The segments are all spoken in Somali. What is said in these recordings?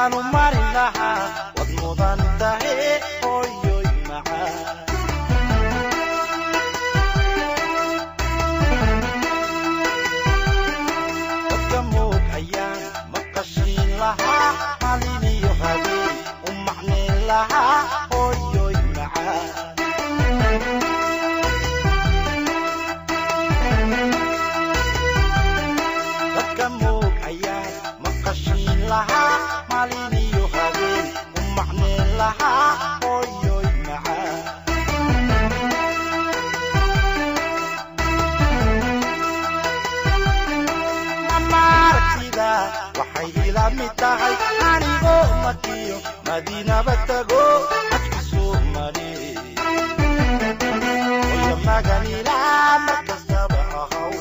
Manu marin laha wad mudan tahay hooyoy macaan dadka moog ayaan maqashiin lahaa maalin iyo habeen u macnayn lahaa hooyoy macaan dadka moog ayaan maqashiin lahaa maalin iyo habeen u macnayn lahaa hooyoy macaan mamaartida waxay ila mid tahay anigoo makiyo madiinaba tago xajkisuu mari hooyo maganila markastaba ahaw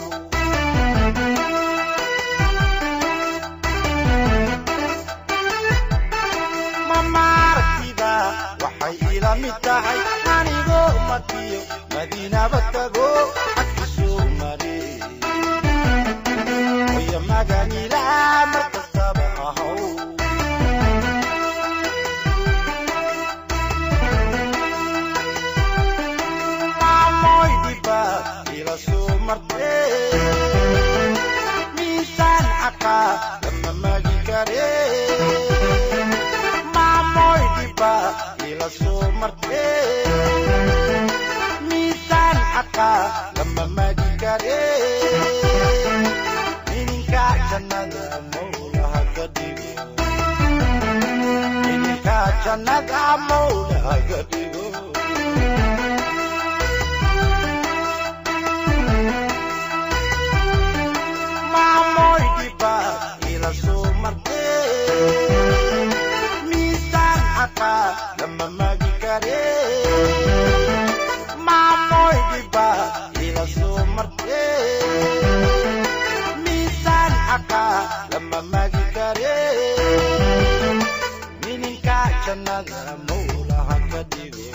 mamaartida waxay ila mid tahay anigoo makiyo madiinaba tago xajkisuu mari hooyo maganila markastaba ahaw maamoy dhibaad ila soo martee miisaan caqaa lama magi karee maamoy dhibaad ila soo martee miisaan caqaa lama magi karee ininka jannada mawlaha ka dhigo ininka jannada mawlaha ka dhigo maamoy dhibaad ila soo martee miisaan caqaa lama magi karee maamoy dhibaad ila soo martee miisaan caqaa lama magi karee ininka jannada mawlaha ka dhigo